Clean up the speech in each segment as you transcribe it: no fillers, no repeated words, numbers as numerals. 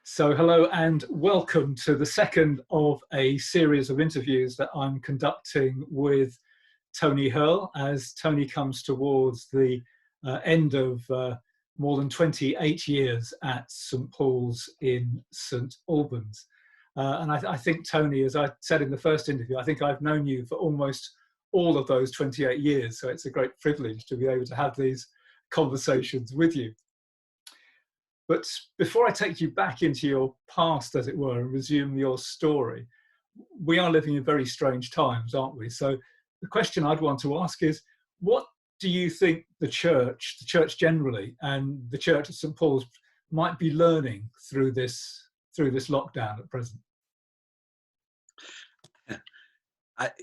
So hello and welcome to the second of a series of interviews that I'm conducting with Tony Hurle as Tony comes towards the end of more than 28 years at St Paul's in St Albans. And I think, Tony, as I said in the first interview, I think I've known you for almost all of those 28 years. So it's a great privilege to be able to have these conversations with you. But before I take you back into your past, as it were, and resume your story, we are living in very strange times, aren't we? So the question I'd want to ask is, what do you think the church generally, and the church at St Paul's might be learning through this lockdown at present?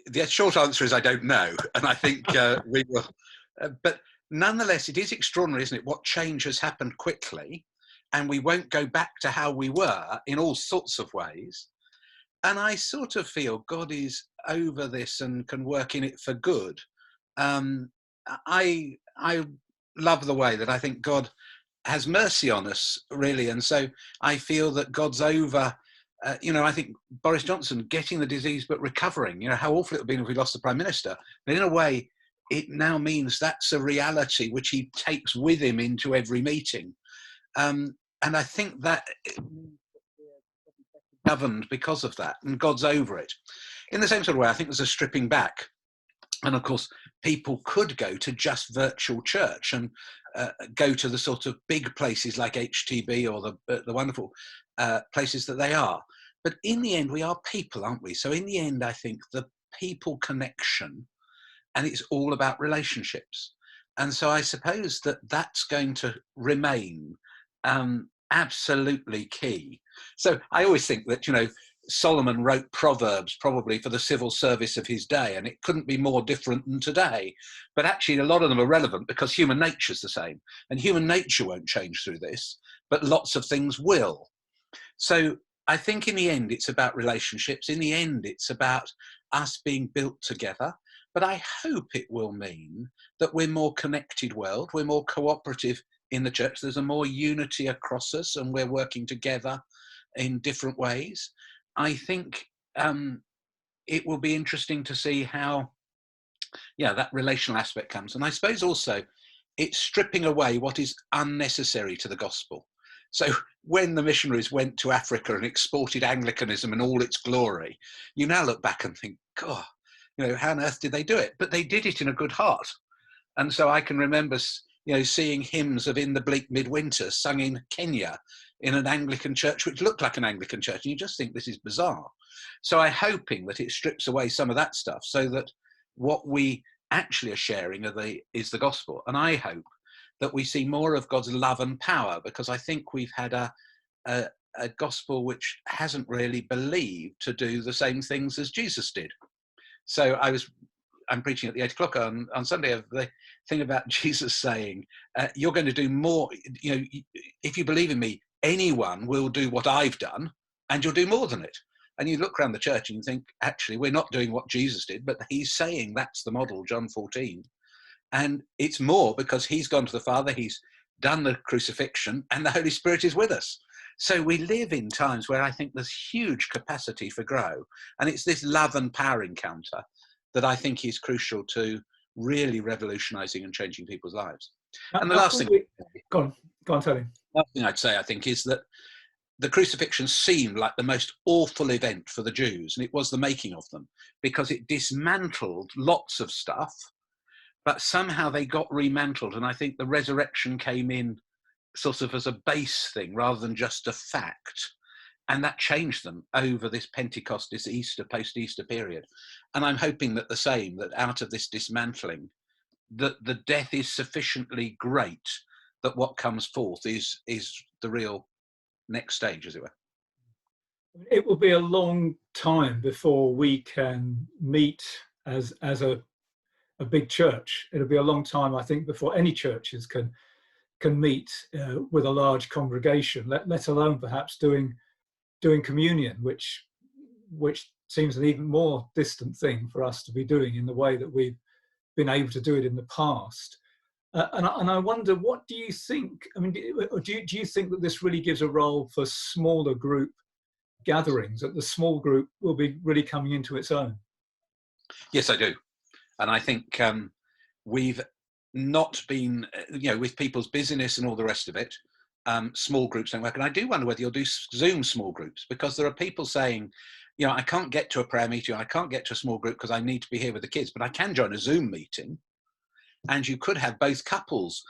The short answer is I don't know, and I think we will. But nonetheless, it is extraordinary, isn't it, what change has happened quickly, and we won't go back to how we were in all sorts of ways. And I sort of feel God is over this and can work in it for good. I love the way that I think God has mercy on us, really, and so I feel that God's over. I think Boris Johnson getting the disease but recovering. How awful it would have been if we lost the Prime Minister. But in a way, it now means that's a reality which he takes with him into every meeting. And I think that governed because of that, and God's over it. In the same sort of way, I think there's a stripping back. And of course, people could go to just virtual church and go to the sort of big places like HTB or the wonderful places that they are. But in the end, we are people, aren't we? So in the end, I think the people connection, and it's all about relationships. And so I suppose that that's going to remain absolutely key. So I always think that, Solomon wrote Proverbs probably for the civil service of his day, and it couldn't be more different than today. But actually, a lot of them are relevant because human nature's the same, and human nature won't change through this, but lots of things will. So I think in the end, it's about relationships. In the end, it's about us being built together. But I hope it will mean that we're more connected world, we're more cooperative in the church. There's a more unity across us, and we're working together in different ways. I think it will be interesting to see how, that relational aspect comes. And I suppose also it's stripping away what is unnecessary to the gospel. So when the missionaries went to Africa and exported Anglicanism in all its glory, you now look back and think, God, how on earth did they do it? But they did it in a good heart. And so I can remember seeing hymns of In the Bleak Midwinter sung in Kenya in an Anglican church, which looked like an Anglican church. And you just think this is bizarre. So I'm hoping that it strips away some of that stuff so that what we actually are sharing is the gospel. And I hope that we see more of God's love and power, because I think we've had a gospel which hasn't really believed to do the same things as Jesus did. So I'm preaching at the 8 o'clock on Sunday of the thing about Jesus saying, you're going to do more, if you believe in me, anyone will do what I've done, and you'll do more than it. And you look around the church and you think, actually, we're not doing what Jesus did, but he's saying that's the model, John 14. And it's more because he's gone to the Father, he's done the crucifixion, and the Holy Spirit is with us. So we live in times where I think there's huge capacity for grow. And it's this love and power encounter that I think is crucial to really revolutionising and changing people's lives. And the last thing... Go on, Tony. Last thing I'd say, I think, is that the crucifixion seemed like the most awful event for the Jews, and it was the making of them, because it dismantled lots of stuff, but somehow they got remantled. And I think the resurrection came in sort of as a base thing rather than just a fact. And that changed them over this Pentecost, this Easter, post-Easter period. And I'm hoping that that out of this dismantling, that the death is sufficiently great that what comes forth is the real next stage, as it were. It will be a long time before we can meet as a big church. It'll be a long time, I think, before any churches can meet with a large congregation, let alone perhaps doing communion, which seems an even more distant thing for us to be doing in the way that we've been able to do it in the past. And I wonder, what do you think? I mean, do you think that this really gives a role for smaller group gatherings, that the small group will be really coming into its own? Yes, I do. And I think we've not been, with people's busyness and all the rest of it, small groups don't work. And I do wonder whether you'll do Zoom small groups, because there are people saying, I can't get to a prayer meeting, I can't get to a small group because I need to be here with the kids, but I can join a Zoom meeting. And you could have both couples,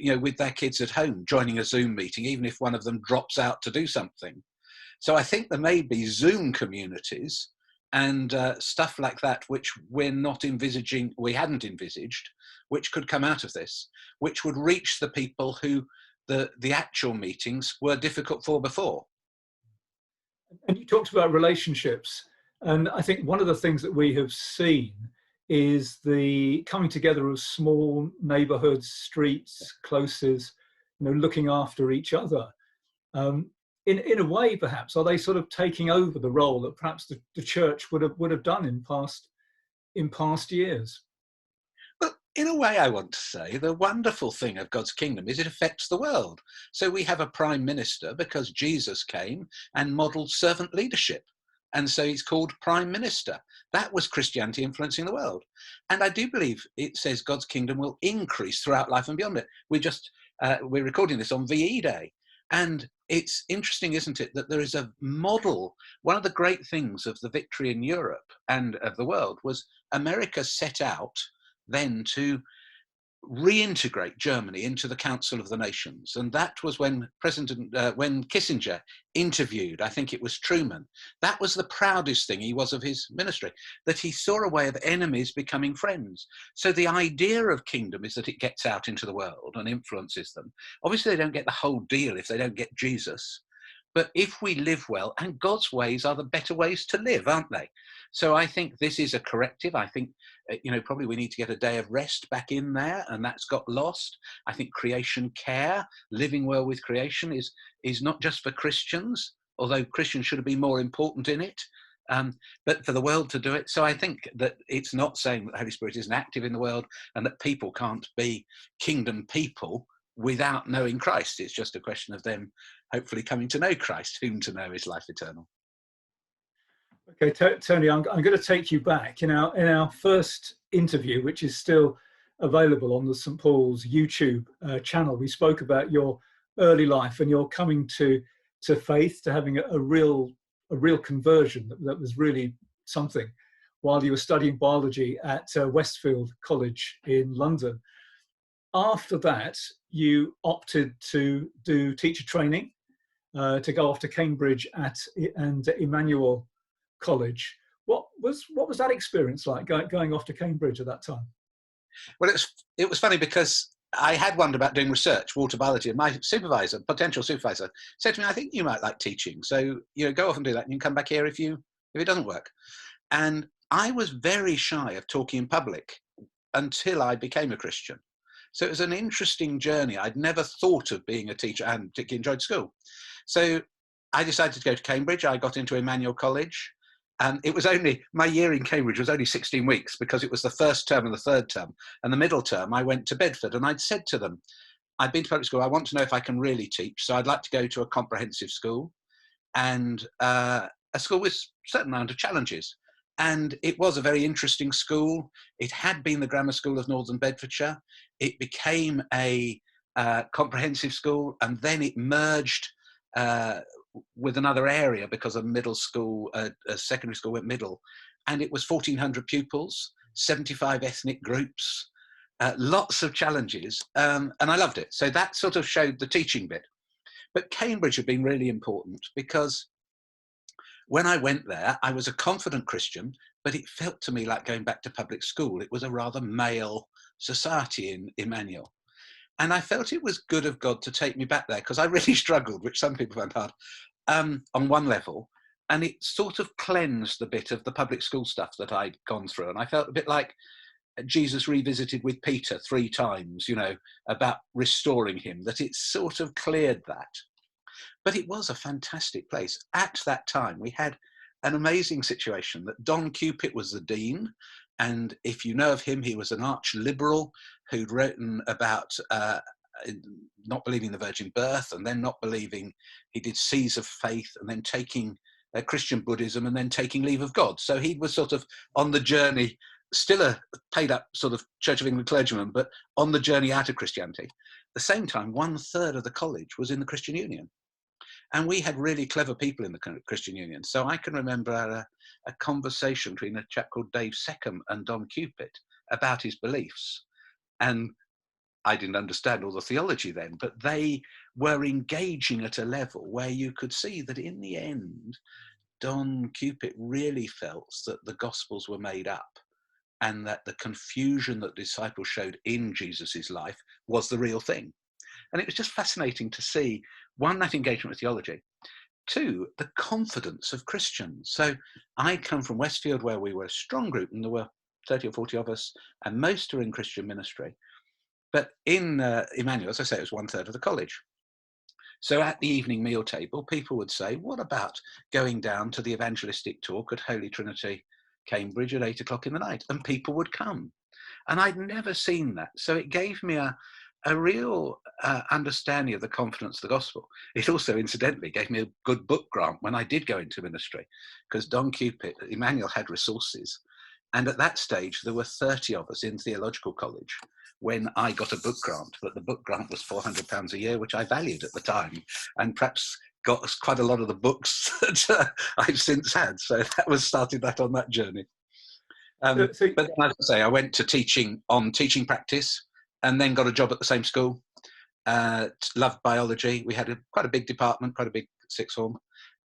with their kids at home joining a Zoom meeting, even if one of them drops out to do something. So I think there may be Zoom communities and stuff like that, which we hadn't envisaged, which could come out of this, which would reach the people who the actual meetings were difficult for before. And you talked about relationships. And I think one of the things that we have seen is the coming together of small neighborhoods, streets, closes, looking after each other. In a way, perhaps, are they sort of taking over the role that perhaps the church would have done in past years? Well, in a way, I want to say the wonderful thing of God's kingdom is it affects the world. So we have a prime minister because Jesus came and modelled servant leadership. And so he's called Prime Minister. That was Christianity influencing the world. And I do believe it says God's kingdom will increase throughout life and beyond it. We're recording this on VE Day. And it's interesting, isn't it, that there is a model. One of the great things of the victory in Europe and of the world was America set out then to reintegrate Germany into the Council of the Nations. And that was when when Kissinger interviewed, I think it was Truman. That was the proudest thing he was of his ministry, that he saw a way of enemies becoming friends. So the idea of kingdom is that it gets out into the world and influences them. Obviously, they don't get the whole deal if they don't get Jesus. But if we live well, and God's ways are the better ways to live, aren't they? So I think this is a corrective. I think, probably we need to get a day of rest back in there, and that's got lost. I think creation care, living well with creation is not just for Christians, although Christians should have been more important in it, but for the world to do it. So I think that it's not saying that the Holy Spirit isn't active in the world and that people can't be kingdom people without knowing Christ. It's just a question of them hopefully coming to know Christ, whom to know is life eternal. Okay, Tony, I'm going to take you back. In our first interview, which is still available on the St. Paul's YouTube channel, we spoke about your early life and your coming to faith, to having a real conversion that was really something, while you were studying biology at Westfield College in London. After that, you opted to do teacher training, to go off to Cambridge and Emmanuel College. What was that experience like, going off to Cambridge at that time? Well, it was funny because I had wondered about doing research, water biology, and my potential supervisor, said to me, "I think you might like teaching, so go off and do that, and you can come back here if it doesn't work." And I was very shy of talking in public until I became a Christian. So it was an interesting journey. I'd never thought of being a teacher and particularly enjoyed school. So I decided to go to Cambridge. I got into Emmanuel College. And my year in Cambridge was only 16 weeks because it was the first term and the third term. And the middle term, I went to Bedford, and I'd said to them, I'd been to public school, I want to know if I can really teach. So I'd like to go to a comprehensive school and a school with a certain amount of challenges. And it was a very interesting school. It had been the grammar school of Northern Bedfordshire. It became a comprehensive school, and then it merged with another area because a middle school, a secondary school went middle. And it was 1,400 pupils, 75 ethnic groups, lots of challenges. And I loved it. So that sort of showed the teaching bit. But Cambridge had been really important because when I went there, I was a confident Christian, but it felt to me like going back to public school. It was a rather male society in Emmanuel. And I felt it was good of God to take me back there because I really struggled, which some people found hard, on one level. And it sort of cleansed a bit of the public school stuff that I'd gone through. And I felt a bit like Jesus revisited with Peter 3 times, about restoring him, that it sort of cleared that. But it was a fantastic place. At that time, we had an amazing situation that Don Cupit was the dean, And if you know of him, he was an arch liberal who'd written about not believing the virgin birth, and then not believing, he did seas of faith, and then taking Christian Buddhism, and then taking leave of God. So he was sort of on the journey, still a paid up sort of Church of England clergyman, but on the journey out of Christianity. At the same time, 1/3 of the college was in the Christian Union. And we had really clever people in the Christian Union. So I can remember a conversation between a chap called Dave Seckham and Don Cupid about his beliefs. And I didn't understand all the theology then, but they were engaging at a level where you could see that in the end, Don Cupid really felt that the Gospels were made up, and that the confusion that disciples showed in Jesus's life was the real thing. And it was just fascinating to see, one, that engagement with theology, two, the confidence of Christians. So I come from Westfield, where we were a strong group, and there were 30 or 40 of us, and most are in Christian ministry. But in Emmanuel, as I say, it was 1/3 of the college. So at the evening meal table, people would say, what about going down to the evangelistic talk at Holy Trinity, Cambridge at 8 o'clock in the night? And people would come. And I'd never seen that. So it gave me a real understanding of the confidence of the gospel. It also, incidentally, gave me a good book grant when I did go into ministry, because Don Cupid, Emmanuel had resources. And at that stage, there were 30 of us in theological college when I got a book grant, but the book grant was £400 a year, which I valued at the time, and perhaps got us quite a lot of the books that I've since had. So that was started that on that journey. But as I say, I went to teaching on teaching practice, and then got a job at the same school. Loved biology. We had quite a big department, quite a big sixth form.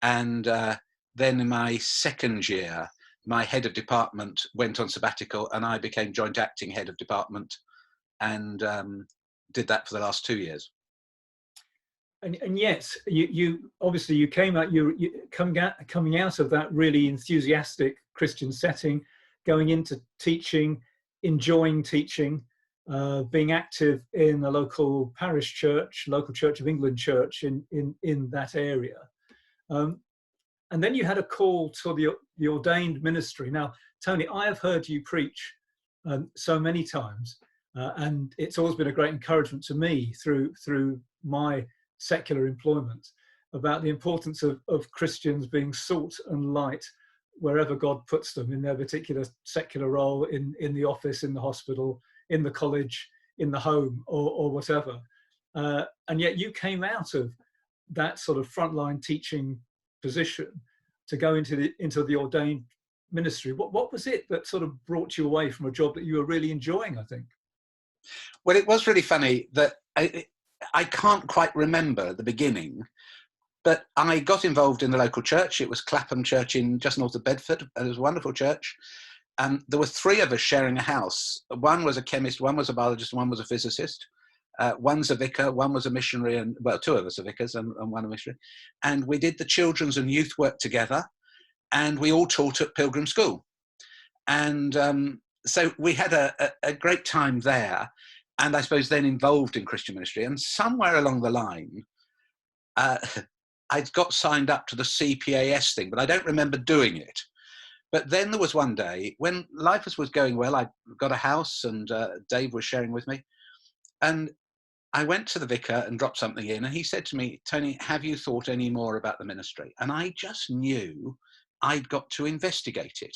And then in my second year, my head of department went on sabbatical, and I became joint acting head of department, and did that for the last 2 years. And yet, you obviously you came out, coming out of that really enthusiastic Christian setting, going into teaching, enjoying teaching, being active in a local parish church, local Church of England church in that area. And then you had a call to the ordained ministry. Now, Tony, I have heard you preach so many times, and it's always been a great encouragement to me through my secular employment about the importance of Christians being salt and light wherever God puts them in their particular secular role, in the office, in the hospital, in the college, in the home, or whatever. And yet you came out of that sort of frontline teaching position to go into the ordained ministry. What was it that sort of brought you away from a job that you were really enjoying, I think? Well, it was really funny that I can't quite remember the beginning, but I got involved in the local church. It was Clapham Church in just north of Bedford. It was a wonderful church. There were 3 of us sharing a house. One was a chemist, one was a biologist, and one was a physicist. One's a vicar, one was a missionary, and well, 2 of us are vicars and one a missionary. And we did the children's and youth work together, and we all taught at Pilgrim School. And so we had a great time there, and I suppose then involved in Christian ministry. And somewhere along the line, I got signed up to the CPAS thing, but I don't remember doing it. But then there was one day when life was going well. I got a house, and Dave was sharing with me. And I went to the vicar and dropped something in, and he said to me, Tony, have you thought any more about the ministry? And I just knew I'd got to investigate it.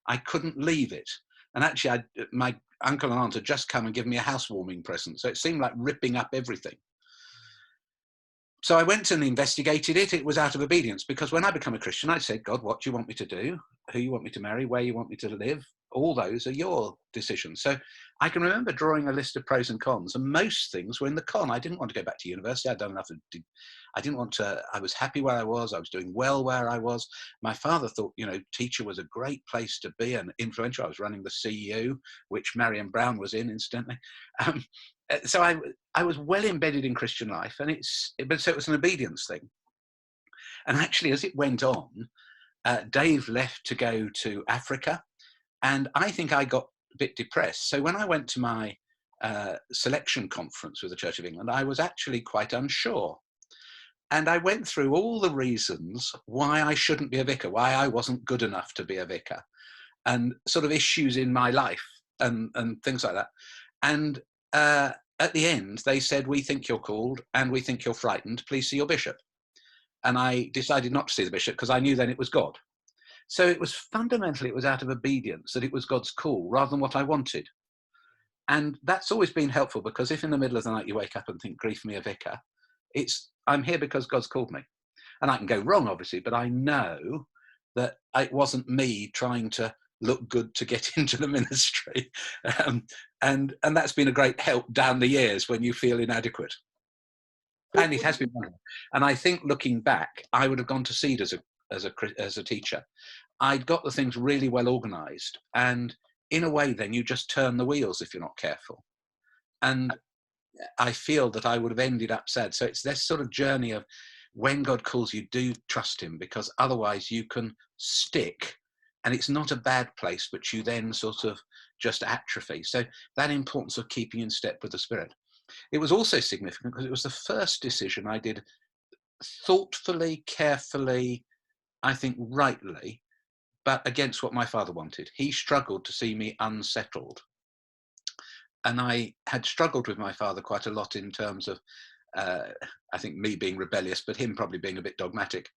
I couldn't leave it. And actually, my uncle and aunt had just come and given me a housewarming present, so it seemed like ripping up everything. So I went and investigated it. It was out of obedience, because when I become a Christian, I said, God, what do you want me to do? Who you want me to marry? Where you want me to live? All those are your decisions. So I can remember drawing a list of pros and cons, and most things were in the con. I didn't want to go back to university. I'd done enough. I didn't want to. I was happy where I was. I was doing well where I was. My father thought, teacher was a great place to be and influential. I was running the CEU, which Marion Brown was in, incidentally. So I was well embedded in Christian life, and so it was an obedience thing. And actually, as it went on, Dave left to go to Africa, and I think I got a bit depressed. So when I went to my selection conference with the Church of England, I was actually quite unsure. And I went through all the reasons why I shouldn't be a vicar, why I wasn't good enough to be a vicar. and sort of issues in my life and things like that. And at the end, they said, we think you're called and we think you're frightened. Please see your bishop. And I decided not to see the bishop because I knew then it was God. So it was fundamentally, it was out of obedience that it was God's call rather than what I wanted. And that's always been helpful, because if in the middle of the night you wake up and think, grief me a vicar, I'm here because God's called me. And I can go wrong, obviously, but I know that it wasn't me trying to look good to get into the ministry. And that's been a great help down the years when you feel inadequate. And it has been wonderful. And I think looking back, I would have gone to Seed as a teacher. I'd got the things really well organised, and in a way then you just turn the wheels if you're not careful. And I feel that I would have ended up sad. So it's this sort of journey of, when God calls you, do trust him, because otherwise you can stick, and it's not a bad place, but you then sort of just atrophy. So that importance of keeping in step with the Spirit. It was also significant because it was the first decision I did thoughtfully, carefully, I think rightly, but against what my father wanted. He struggled to see me unsettled. And I had struggled with my father quite a lot in terms of, I think, me being rebellious, but him probably being a bit dogmatic.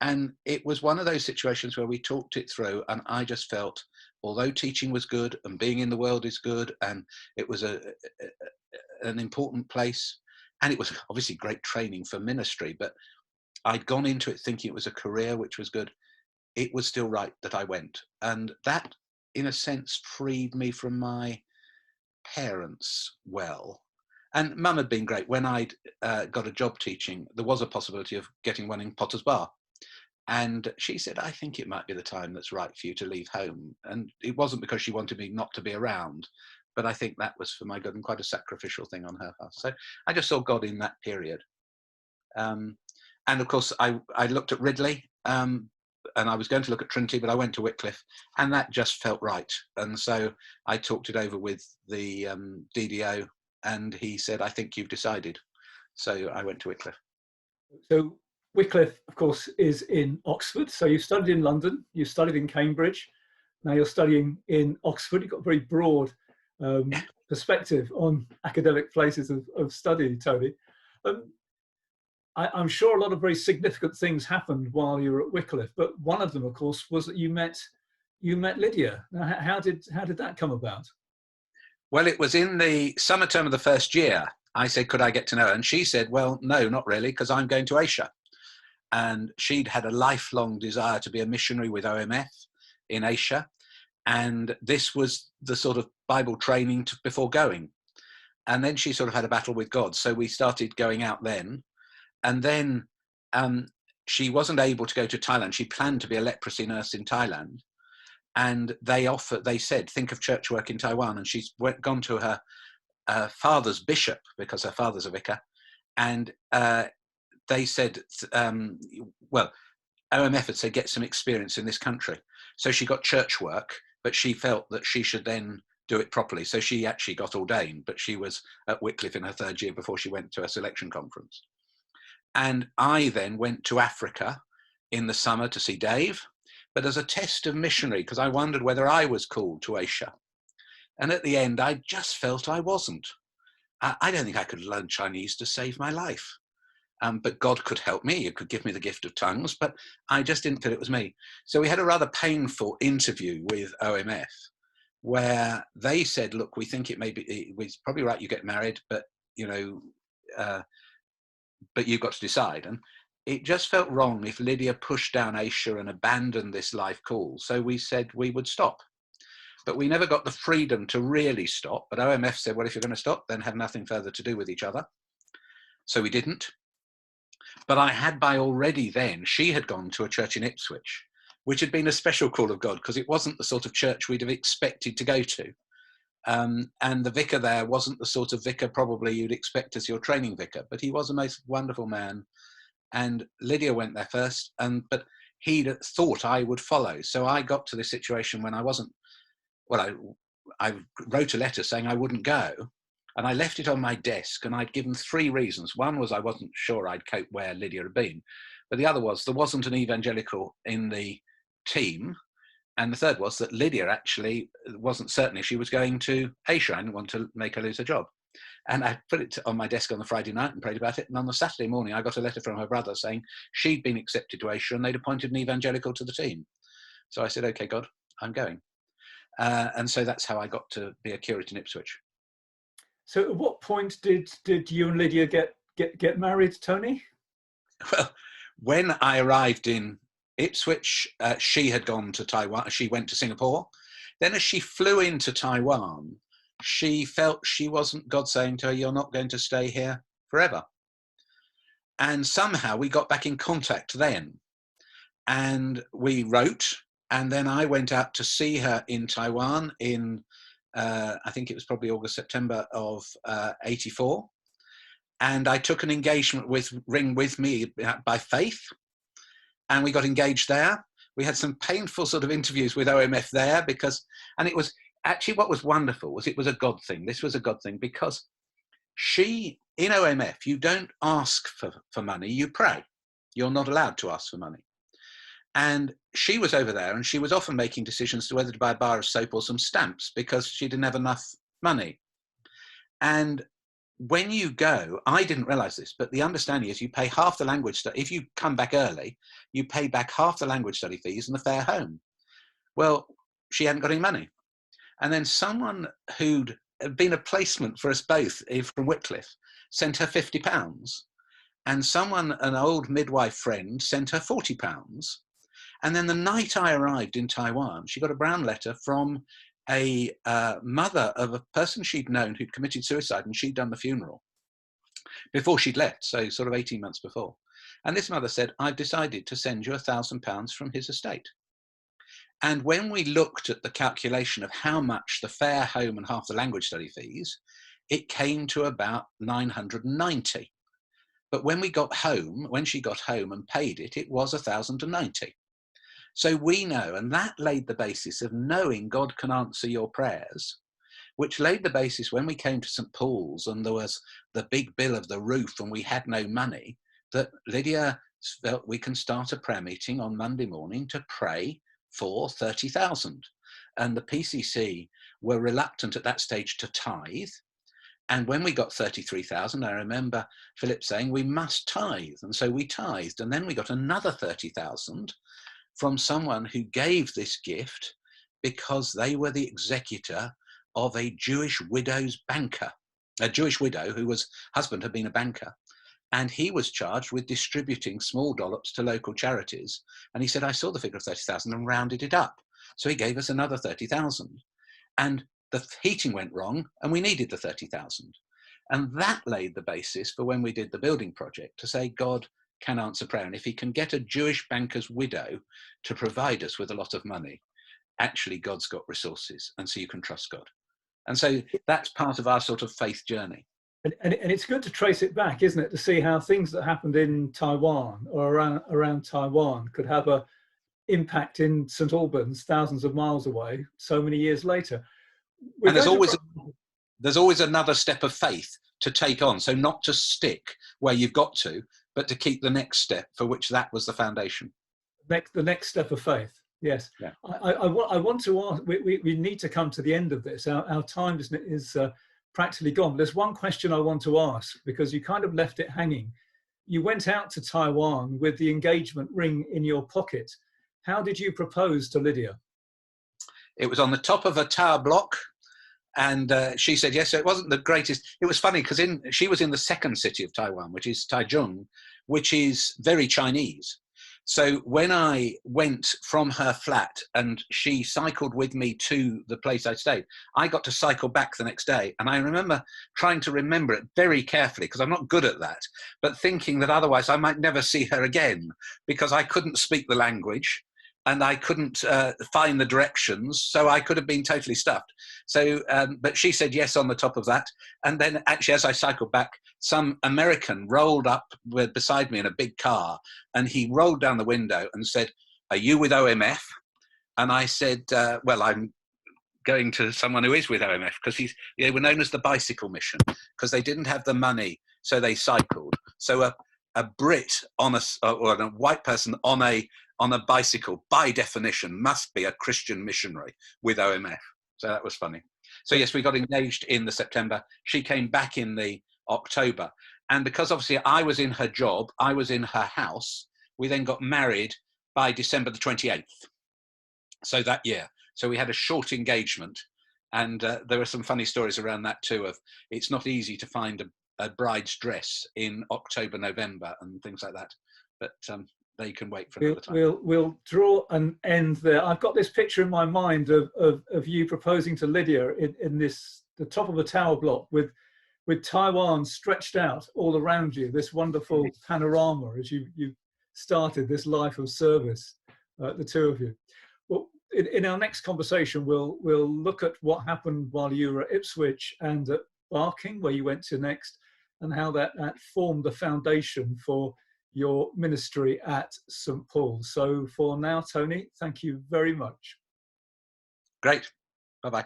And it was one of those situations where we talked it through, and I just felt, although teaching was good and being in the world is good, and it was an important place, and it was obviously great training for ministry, but I'd gone into it thinking it was a career which was good. It was still right that I went. And that, in a sense, freed me from my parents well. And Mum had been great. When I'd got a job teaching, there was a possibility of getting one in Potter's Bar. And she said, I think it might be the time that's right for you to leave home. And it wasn't because she wanted me not to be around, but I think that was for my good and quite a sacrificial thing on her part. So I just saw God in that period. And of course, I looked at Ridley, and I was going to look at Trinity, but I went to Wycliffe, and that just felt right. And so I talked it over with the DDO, and he said, I think you've decided. So I went to Wycliffe. So Wycliffe, of course, is in Oxford. So you studied in London, you studied in Cambridge, now you're studying in Oxford. You've got a very broad perspective on academic places of study, Tony. I'm sure a lot of very significant things happened while you were at Wycliffe, but one of them, of course, was that you met Lydia. Now, how did that come about? Well, it was in the summer term of the first year. I said, could I get to know her? And she said, well, no, not really, because I'm going to Asia. And she'd had a lifelong desire to be a missionary with OMF in Asia. And this was the sort of Bible training before going. And then she sort of had a battle with God. So we started going out then. And then she wasn't able to go to Thailand. She planned to be a leprosy nurse in Thailand. And they said, think of church work in Taiwan. And she's gone to her father's bishop, because her father's a vicar. And they said, well, OMF had said, get some experience in this country. So she got church work, but she felt that she should then do it properly. So she actually got ordained, but she was at Wycliffe in her third year before she went to a selection conference. And I then went to Africa in the summer to see Dave, but as a test of missionary, because I wondered whether I was called to Asia. And at the end, I just felt I wasn't. I don't think I could learn Chinese to save my life. But God could help me. He could give me the gift of tongues, but I just didn't feel it was me. So we had a rather painful interview with OMF, where they said, look, we think it's probably right you get married, but, but you've got to decide. And it just felt wrong if Lydia pushed down Asia and abandoned this life call. So we said we would stop. But we never got the freedom to really stop. But OMF said, well, if you're going to stop, then have nothing further to do with each other. So we didn't. But I had by already then, she had gone to a church in Ipswich, which had been a special call of God, because it wasn't the sort of church we'd have expected to go to. And the vicar there wasn't the sort of vicar probably you'd expect as your training vicar, but he was a most wonderful man. And Lydia went there first, but he'd thought I would follow. So I got to this situation when I wasn't, I wrote a letter saying I wouldn't go, and I left it on my desk, and I'd given 3 reasons. One was I wasn't sure I'd cope where Lydia had been, but the other was there wasn't an evangelical in the team, And the third was that Lydia actually wasn't certain if she was going to Asia. I didn't want to make her lose her job. And I put it on my desk on the Friday night and prayed about it. And on the Saturday morning, I got a letter from her brother saying she'd been accepted to Asia and they'd appointed an evangelical to the team. So I said, okay, God, I'm going. And so that's how I got to be a curate in Ipswich. So at what point did you and Lydia get married, Tony? Well, when I arrived in Ipswich, she had gone to Taiwan. She went to Singapore. Then as she flew into Taiwan, she felt she wasn't, God saying to her, you're not going to stay here forever. And somehow we got back in contact then. And we wrote, and then I went out to see her in Taiwan in, I think it was probably August, September of 84. And I took an engagement ring with me by faith. And we got engaged there. We had some painful sort of interviews with OMF there and it was actually what was wonderful was it was a God thing. This was a God thing because in OMF, you don't ask for money, you pray. You're not allowed to ask for money. And she was over there and she was often making decisions to whether to buy a bar of soap or some stamps because she didn't have enough money. And when you go, I didn't realize this, but the understanding is you pay half the language study. If you come back early, you pay back half the language study fees and the fare home. Well, she hadn't got any money. And then someone who'd been a placement for us both from Wycliffe sent her £50. And an old midwife friend, sent her £40. And then the night I arrived in Taiwan, she got a brown letter from a mother of a person she'd known who'd committed suicide, and she'd done the funeral before she'd left, so sort of 18 months before. And this mother said, I've decided to send you £1,000 from his estate. And when we looked at the calculation of how much the fare home and half the language study fees, it came to about 990. But when she got home and paid it, it was 1,090. So we know, and that laid the basis of knowing God can answer your prayers, which laid the basis when we came to St. Paul's and there was the big bill of the roof and we had no money, that Lydia felt we can start a prayer meeting on Monday morning to pray for 30,000. And the PCC were reluctant at that stage to tithe. And when we got 33,000, I remember Philip saying we must tithe. And so we tithed. And then we got another 30,000 from someone who gave this gift because they were the executor of a Jewish widow's banker, a Jewish widow whose husband had been a banker. And he was charged with distributing small dollops to local charities. And he said, I saw the figure of 30,000 and rounded it up. So he gave us another 30,000. And the heating went wrong and we needed the 30,000. And that laid the basis for when we did the building project to say, God can answer prayer. And if he can get a Jewish banker's widow to provide us with a lot of money, actually God's got resources. And so you can trust God. And so that's part of our sort of faith journey. And it's good to trace it back, isn't it, to see how things that happened in Taiwan or around Taiwan could have an impact in St. Albans, thousands of miles away, so many years later. And there's always another step of faith to take on. So not to stick where you've got to, but to keep the next step for which that was the foundation. The next step of faith. Yes. Yeah. I want to ask, we need to come to the end of this. Our time is practically gone. There's one question I want to ask, because you kind of left it hanging. You went out to Taiwan with the engagement ring in your pocket. How did you propose to Lydia? It was on the top of a tower block. And she said yes. So it wasn't the greatest. It was funny because she was in the second city of Taiwan, which is Taichung, which is very Chinese. So when I went from her flat and she cycled with me to the place I stayed, I got to cycle back the next day. And I remember trying to remember it very carefully because I'm not good at that, but thinking that otherwise I might never see her again because I couldn't speak the language. And I couldn't find the directions, so I could have been totally stuffed. So, but she said yes on the top of that. And then actually, as I cycled back, some American rolled up beside me in a big car, and he rolled down the window and said, "Are you with OMF?" And I said, "Well, I'm going to someone who is with OMF," because they were known as the bicycle mission, because they didn't have the money, so they cycled. So a Brit or a white person on on a bicycle, by definition, must be a Christian missionary with OMF. So that was funny. So yes, we got engaged in the September. She came back in the October. And because obviously I was in her job, I was in her house, we then got married by December the 28th. So that year. So we had a short engagement. And there were some funny stories around that too, of it's not easy to find a bride's dress in October, November and things like that. But they can wait for another time. We'll draw an end there. I've got this picture in my mind of you proposing to Lydia in the top of a tower block with Taiwan stretched out all around you, this wonderful panorama as you started this life of service, the two of you. Well, in our next conversation, we'll look at what happened while you were at Ipswich and at Barking, where you went to next, and how that formed the foundation for your ministry at St. Paul's. So for now, Tony, thank you very much. Great. Bye-bye.